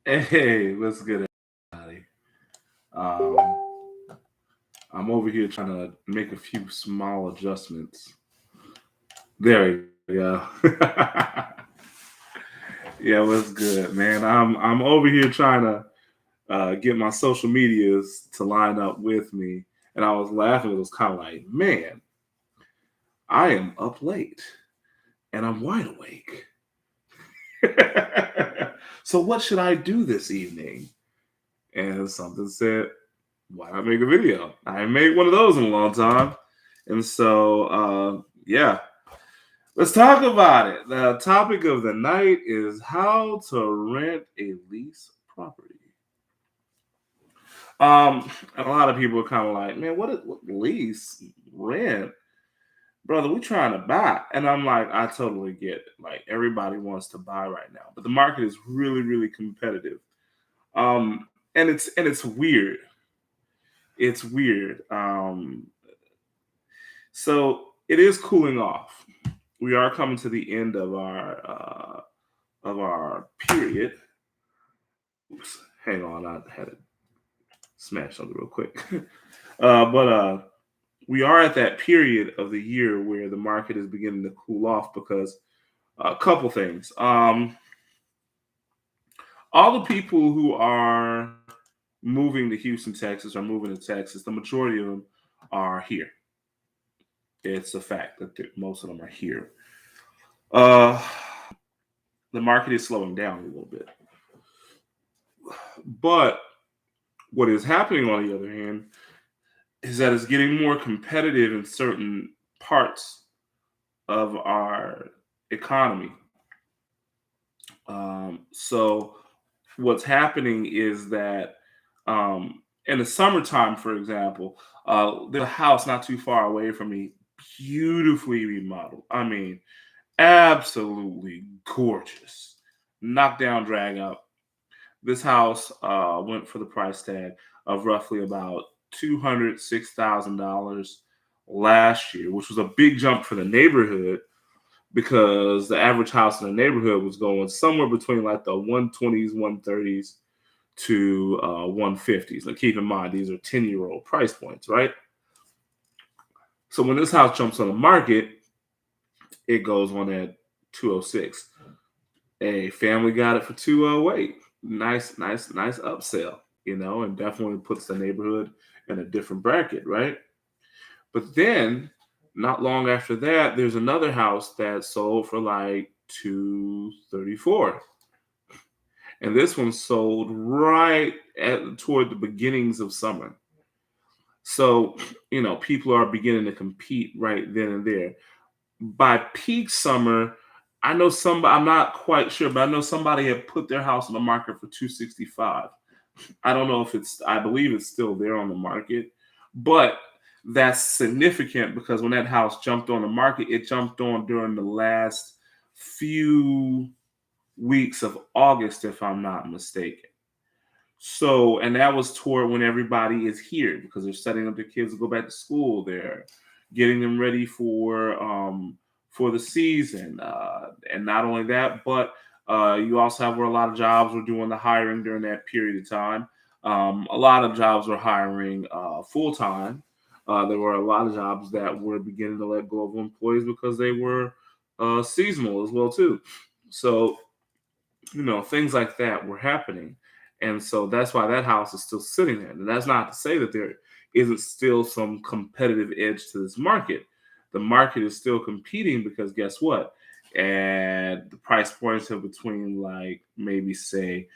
Hey, what's good, everybody? Um, I'm over here trying to make a few small adjustments. There we go. Yeah, what's good, man? I'm over here trying to get my social medias to line up with me, and I was laughing. It was kind of like, man, I am up late and I'm wide awake. So what should I do this evening? And something said, why not make a video? I haven't made one of those in a long time. And so, yeah, let's talk about it. The topic of the night is how to rent a lease property. And a lot of people are kind of like, man, what lease rent, brother? We trying to buy, and I'm like, I totally get it. Like everybody wants to buy right now, but the market is really, really competitive. And it's weird. It's weird. So it is cooling off. We are coming to the end of our period. Oops, hang on, I had to smash something real quick. But we are at that period of the year where the market is beginning to cool off because a couple things. All the people who are moving to Houston, Texas, are moving to Texas. The majority of them are here. It's a fact that most of them are here. Uh, the market is slowing down a little bit. But what is happening on the other hand is that it's getting more competitive in certain parts of our economy. So what's happening is that in the summertime, for example, there's a house not too far away from me, beautifully remodeled. I mean, absolutely gorgeous. Knock down, drag out. This house went for the price tag of roughly about $206,000 last year, which was a big jump for the neighborhood because the average house in the neighborhood was going somewhere between like the 120s, 130s to 150s. Now, keep in mind, these are 10-year-old price points, right? So when this house jumps on the market, it goes on at 206. A family got it for 208. Nice, nice, nice upsell, and definitely puts the neighborhood in a different bracket, right? But then, not long after that, there's another house that sold for like 234. And this one sold right toward the beginnings of summer. So, people are beginning to compete right then and there. By peak summer, I know somebody, I'm not quite sure, but I know somebody had put their house on the market for 265. I don't know if I believe it's still there on the market, but that's significant because when that house jumped on the market, it jumped on during the last few weeks of August, if I'm not mistaken. So, and that was toward when everybody is here because they're setting up their kids to go back to school. They're getting them ready for the season, and not only that, but you also have where a lot of jobs were doing the hiring during that period of time. A lot of jobs were hiring full time. There were a lot of jobs that were beginning to let go of employees because they were seasonal as well too. So things like that were happening. And so that's why that house is still sitting there. And that's not to say that there isn't still some competitive edge to this market. The market is still competing because guess what? And the price points are between like maybe say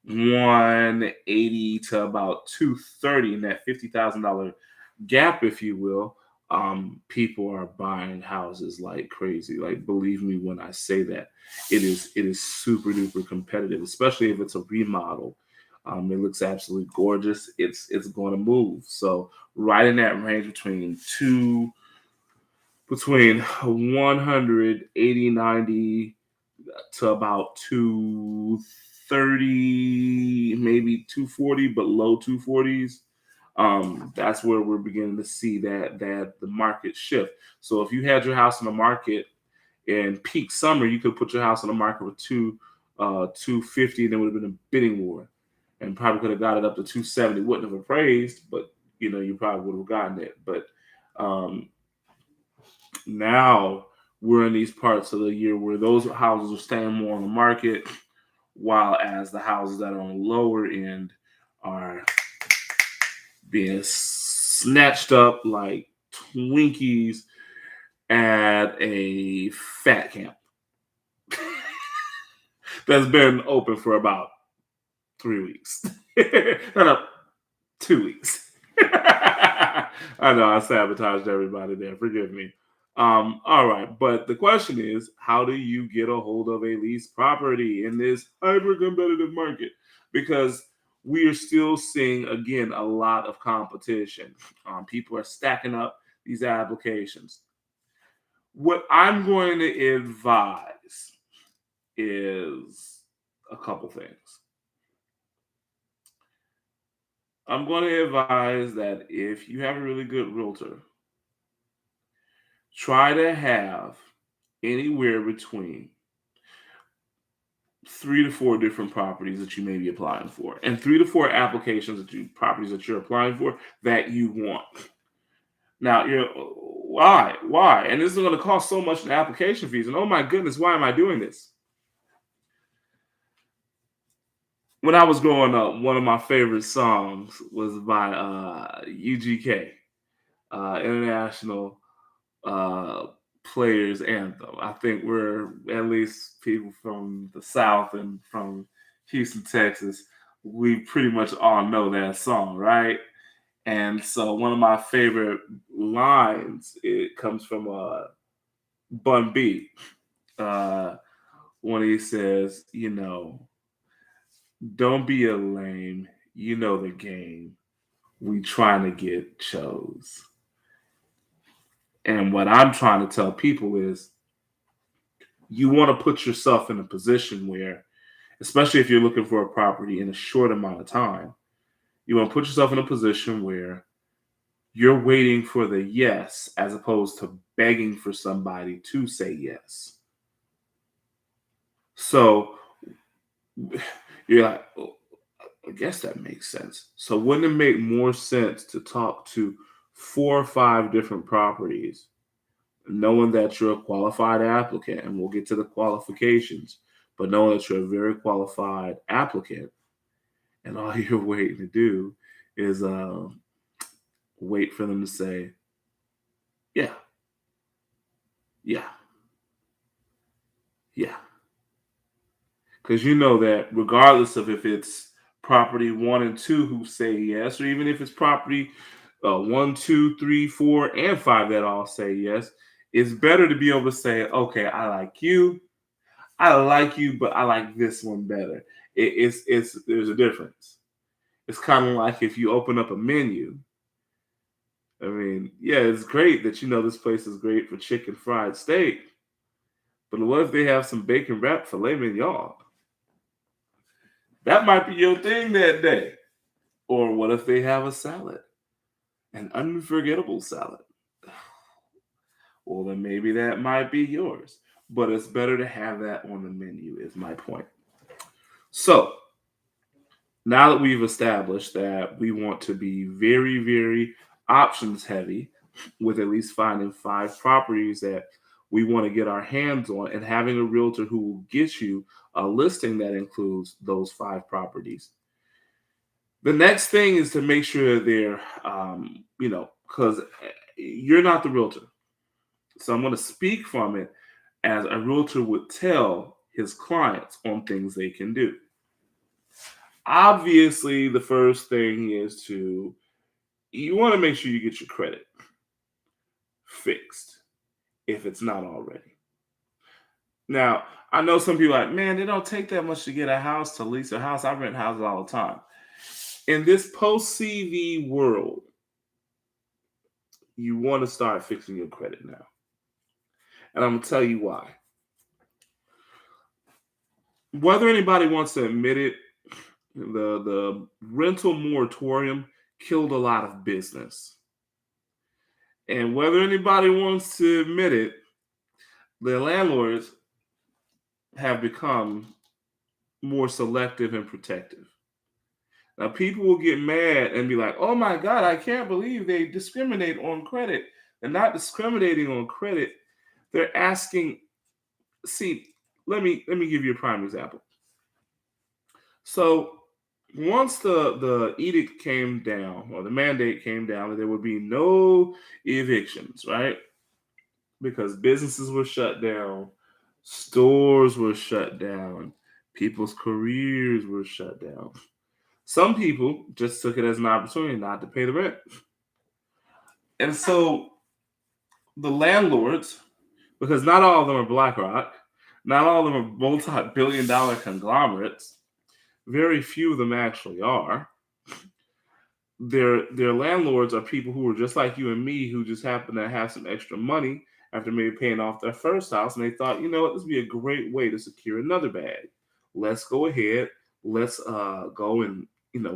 180 to about 230 in that $50,000 gap, if you will. People are buying houses like crazy. Like, believe me when I say that, it is super duper competitive, especially if it's a remodel. It looks absolutely gorgeous. It's going to move. So right in that range between 180 90 to about 230, maybe 240, but low 240s. That's where we're beginning to see that the market shift. So if you had your house on the market in peak summer, you could put your house on the market for 250, and there would have been a bidding war, and probably could have got it up to 270. Wouldn't have appraised, but you probably would have gotten it. But um, now we're in these parts of the year where those houses are staying more on the market, while as the houses that are on the lower end are being snatched up like Twinkies at a fat camp that's been open for about 3 weeks. No, 2 weeks. I know I sabotaged everybody there. Forgive me. All right, but the question is, how do you get a hold of a lease property in this hyper competitive market? Because we are still seeing again a lot of competition. People are stacking up these applications. What I'm going to advise is a couple things. I'm going to advise that if you have a really good realtor, try to have anywhere between 3 to 4 different properties that you may be applying for, and 3 to 4 applications properties that you're applying for that you want. Now, why? And this is going to cost so much in application fees. And oh my goodness, why am I doing this? When I was growing up, one of my favorite songs was by UGK, International uh, Players Anthem. I think we're, at least people from the South and from Houston, Texas, we pretty much all know that song, right? And so one of my favorite lines, it comes from Bun B, uh, when he says, don't be a lame, you know the game. We trying to get chose. And what I'm trying to tell people is you want to put yourself in a position where, especially if you're looking for a property in a short amount of time, you want to put yourself in a position where you're waiting for the yes as opposed to begging for somebody to say yes. So you're like, oh, I guess that makes sense. So wouldn't it make more sense to talk to 4 or 5 different properties, knowing that you're a qualified applicant, and we'll get to the qualifications, but knowing that you're a very qualified applicant, and all you're waiting to do is wait for them to say, yeah, yeah, yeah. Because you know that regardless of if it's property 1 and 2 who say yes, or even if it's property 1, 2, 3, 4, and 5 that all say yes, it's better to be able to say, okay, I like you, but I like this one better. It's there's a difference. It's kind of like if you open up a menu. I mean, yeah, it's great that this place is great for chicken fried steak, but what if they have some bacon wrapped filet mignon? That might be your thing that day. Or what if they have a salad, an unforgettable salad? Well, then maybe that might be yours. But it's better to have that on the menu, is my point. So now that we've established that we want to be very, very options heavy, with at least finding 5 properties that we want to get our hands on, and having a realtor who will get you a listing that includes those 5 properties. The next thing is to make sure they're, because you're not the realtor. So I'm going to speak from it as a realtor would tell his clients on things they can do. Obviously, the first thing is you want to make sure you get your credit fixed if it's not already. Now, I know some people are like, man, it don't take that much to get a house, to lease a house. I rent houses all the time. In this post CV world, you want to start fixing your credit now. And I'm going to tell you why. Whether anybody wants to admit it, the rental moratorium killed a lot of business. And whether anybody wants to admit it, the landlords have become more selective and protective. Now, people will get mad and be like, "Oh my God, I can't believe they discriminate on credit." They're not discriminating on credit. They're asking. See, let me give you a prime example. So, once the edict came down or the mandate came down that there would be no evictions, right? Because businesses were shut down, stores were shut down, people's careers were shut down. Some people just took it as an opportunity not to pay the rent. And so the landlords, because not all of them are BlackRock, not all of them are multi-billion-dollar conglomerates, very few of them actually are. Their landlords are people who are just like you and me who just happen to have some extra money after maybe paying off their first house, and they thought, you know what, this would be a great way to secure another bag. Let's go ahead, let's go and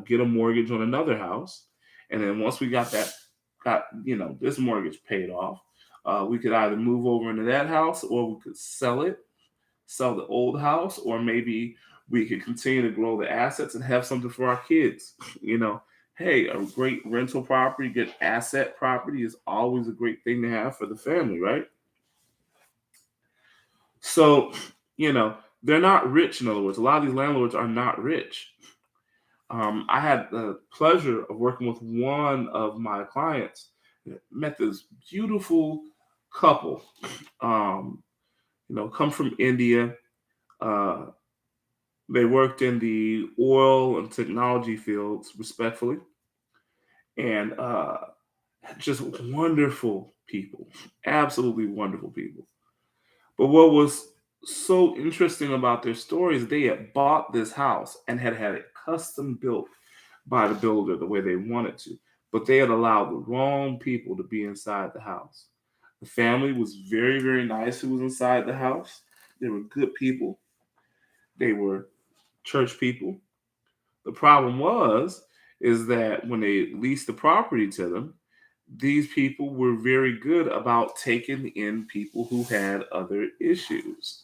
get a mortgage on another house, and then once we got this mortgage paid off, we could either move over into that house or we could sell the old house, or maybe we could continue to grow the assets and have something for our kids. You know, hey, a great rental property, good asset property is always a great thing to have for the family, right? So, they're not rich. In other words, a lot of these landlords are not rich. I had the pleasure of working with one of my clients. Met this beautiful couple. Um, come from India. Uh, They worked in the oil and technology fields, respectfully, and just wonderful people, absolutely wonderful people. But what was so interesting about their stories, they had bought this house and had had it custom built by the builder the way they wanted to, but they had allowed the wrong people to be inside the house. The family was very, very nice who was inside the house. They were good people. They were church people. The problem was is that when they leased the property to them, these people were very good about taking in people who had other issues.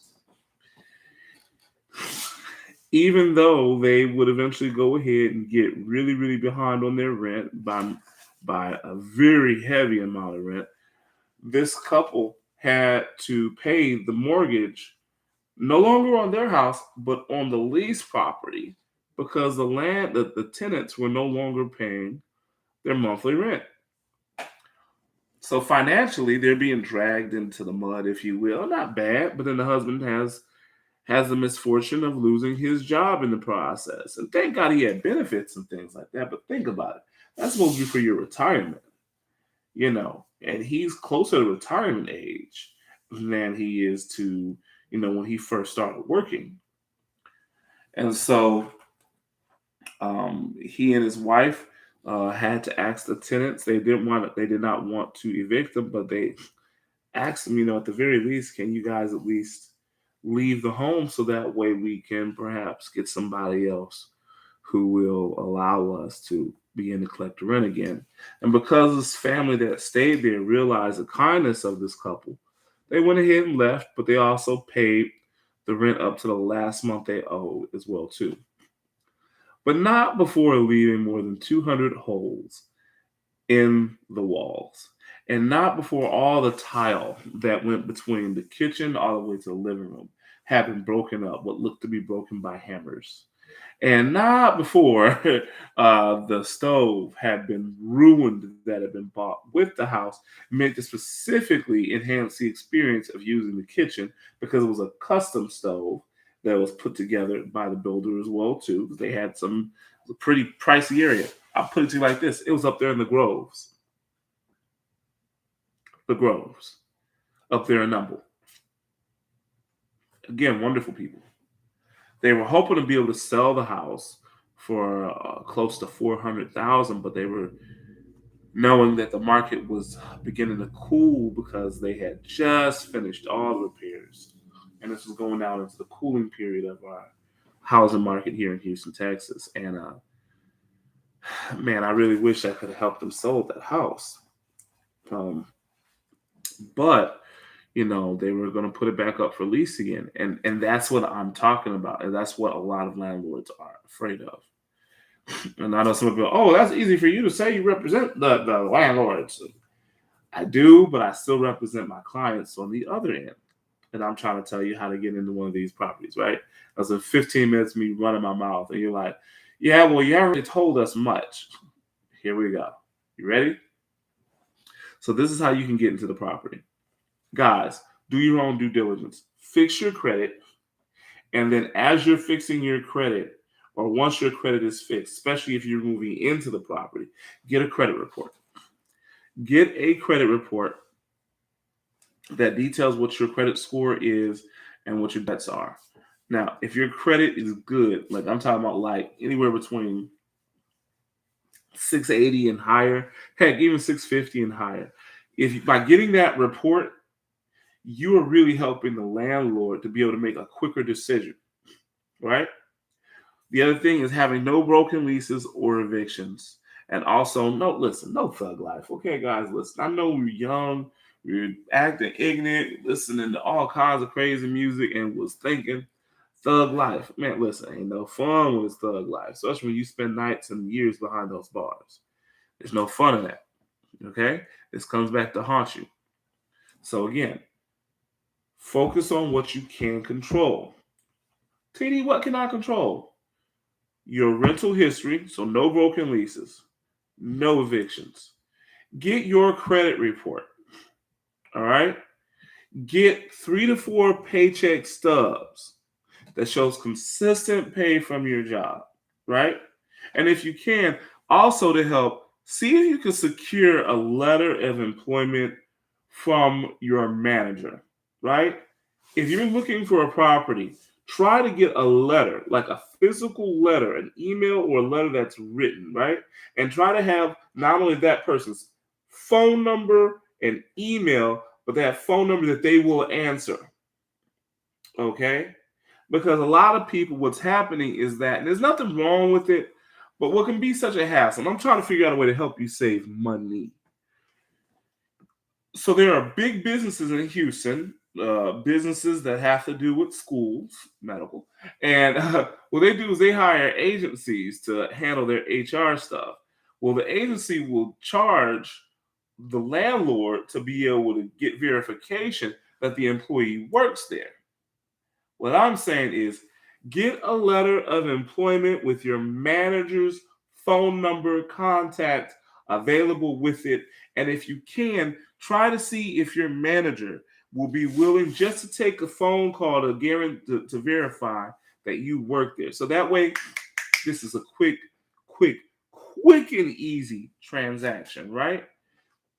Even though they would eventually go ahead and get really, really behind on their rent by a very heavy amount of rent, this couple had to pay the mortgage no longer on their house, but on the lease property because the tenants were no longer paying their monthly rent. So financially, they're being dragged into the mud, if you will. Not bad, but then the husband has the misfortune of losing his job in the process. And thank God he had benefits and things like that. But think about it. That's supposed to be for your retirement, and he's closer to retirement age than he is to, when he first started working. And so he and his wife had to ask the tenants. They did not want to evict them, but they asked them, at the very least, can you guys at least leave the home so that way we can perhaps get somebody else who will allow us to begin to collect the rent again. And because this family that stayed there realized the kindness of this couple, they went ahead and left, but they also paid the rent up to the last month they owed as well too. But not before leaving more than 200 holes in the walls, and not before all the tile that went between the kitchen all the way to the living room had been broken up, what looked to be broken by hammers, and not before the stove had been ruined that had been bought with the house, meant to specifically enhance the experience of using the kitchen because it was a custom stove that was put together by the builder as well too. They had a pretty pricey area. I'll put it to you like this: it was up there in the Groves, up there in Numble. Again, wonderful people. They were hoping to be able to sell the house for close to 400,000, but they were knowing that the market was beginning to cool because they had just finished all the repairs, and this was going out into the cooling period of our housing market here in Houston, Texas. And man, I really wish I could have helped them sold that house. Um, but they were going to put it back up for lease again. And that's what I'm talking about. And that's what a lot of landlords are afraid of. And I know some people, oh, that's easy for you to say, you represent the landlords. I do, but I still represent my clients on the other end. And I'm trying to tell you how to get into one of these properties, right? That's in 15 minutes of me running my mouth. And you're like, yeah, well, you already told us much. Here we go. You ready? So this is how you can get into the property. Guys, do your own due diligence. Fix your credit. And then as you're fixing your credit, or once your credit is fixed, especially if you're moving into the property, get a credit report. Get a credit report that details what your credit score is and what your debts are. Now, if your credit is good, like I'm talking about like anywhere between 680 and higher, heck, even 650 and higher, by getting that report, you are really helping the landlord to be able to make a quicker decision, right? The other thing is having no broken leases or evictions. And also, no thug life. Okay, guys, listen. I know we're young, we're acting ignorant, listening to all kinds of crazy music, and was thinking thug life. Man, listen, ain't no fun when it's thug life, especially when you spend nights and years behind those bars. There's no fun in that. Okay? This comes back to haunt you. So again, focus on what you can control. TD, what can I control? Your rental history, so no broken leases, no evictions. Get your credit report. All right? Get 3 to 4 paycheck stubs that shows consistent pay from your job, right? And if you can, also to help, see if you can secure a letter of employment from your manager, right? If you're looking for a property, try to get a letter, like a physical letter, an email or a letter that's written, right? And try to have not only that person's phone number and email, but that phone number that they will answer. Okay? Because a lot of people, what's happening is that, and there's nothing wrong with it, but what can be such a hassle, and I'm trying to figure out a way to help you save money. So there are big businesses in Houston, businesses that have to do with schools, medical, and what they do is they hire agencies to handle their HR stuff. Well, the agency will charge the landlord to be able to get verification that the employee works there. What I'm saying is get a letter of employment with your manager's phone number, contact available with it. And if you can, try to see if your manager will be willing just to take a phone call to guarantee to verify that you work there. So that way, this is a quick and easy transaction, right?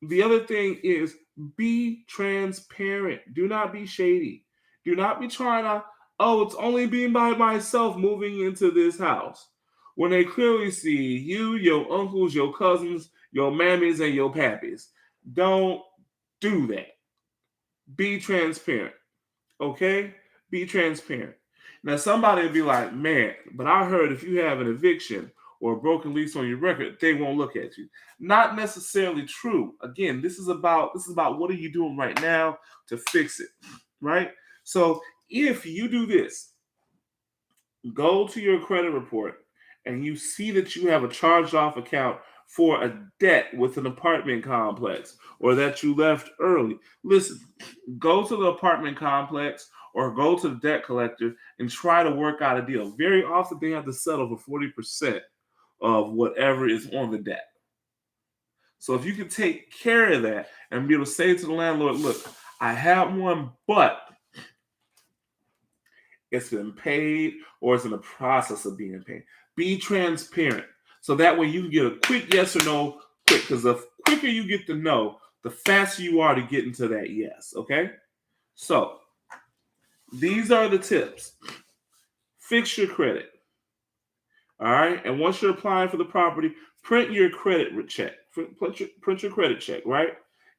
The other thing is be transparent. Do not be shady. Do not be trying to, oh, it's only being by myself moving into this house. When they clearly see you, your uncles, your cousins, your mammies, and your pappies. Don't do that. Be transparent. Okay? Be transparent. Now, somebody will be like, man, but I heard if you have an eviction or a broken lease on your record, they won't look at you. Not necessarily true. Again, this is about what are you doing right now to fix it, right? So if you do this, go to your credit report and you see that you have a charged off account for a debt with an apartment complex or that you left early. Listen, go to the apartment complex or go to the debt collector and try to work out a deal. Very often they have to settle for 40% of whatever is on the debt. So if you can take care of that and be able to say to the landlord, look, I have one, but it's been paid or it's in the process of being paid. Be transparent. So that way you can get a quick yes or no quick, because the quicker you get the no, the faster you are to get into that yes, okay? So these are the tips. Fix your credit, all right? And once you're applying for the property, print your credit check. Print your credit check, right?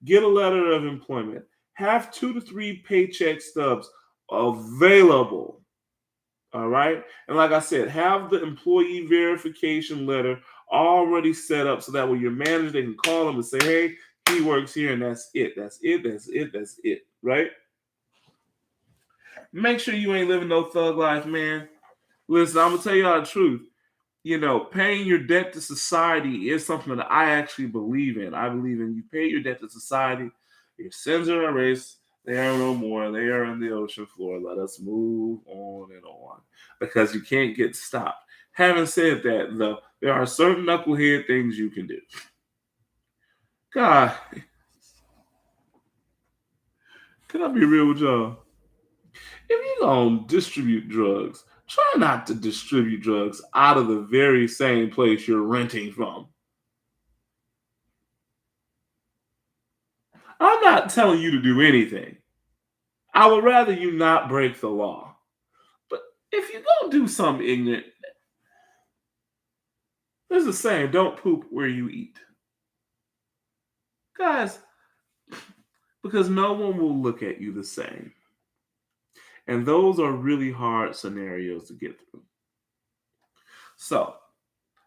Get a letter of employment. Have 2 to 3 paycheck stubs available. All right. And like I said, have the employee verification letter already set up so that when your manager, they can call them and say, hey, he works here and that's it. That's it. That's it. That's it. Right. Make sure you ain't living no thug life, man. Listen, I'm gonna tell you all the truth. Paying your debt to society is something that I actually believe in. I believe in you pay your debt to society, your sins are erased, they are no more, they are in the ocean floor. Let us move on and on because you can't get stopped. Having said that, though, there are certain knucklehead things you can do. God, can I be real with y'all? If you're going to distribute drugs, try not to distribute drugs out of the very same place you're renting from. I'm not telling you to do anything. I would rather you not break the law. But if you're going to do something ignorant, there's a saying, don't poop where you eat. Guys, because no one will look at you the same. And those are really hard scenarios to get through. So,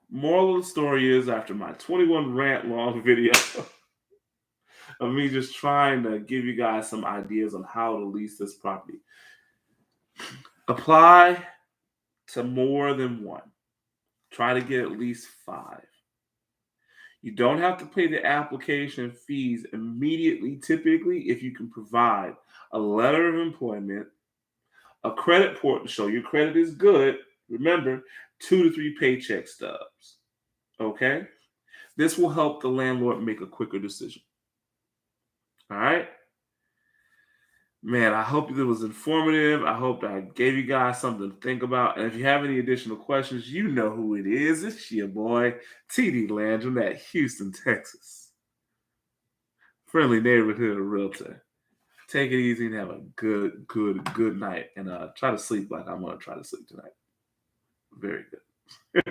moral of the story is after my 21 rant long video of me just trying to give you guys some ideas on how to lease this property, apply to more than one. Try to get at least 5. You don't have to pay the application fees immediately, typically, if you can provide a letter of employment, a credit report to show your credit is good. Remember, 2 to 3 paycheck stubs. Okay? This will help the landlord make a quicker decision. All right? Man, I hope it was informative. I hope I gave you guys something to think about. And if you have any additional questions, you know who it is. It's your boy, TD Landrum at Houston, Texas. Friendly neighborhood realtor. Take it easy and have a good night. And try to sleep like I'm going to try to sleep tonight. Very good.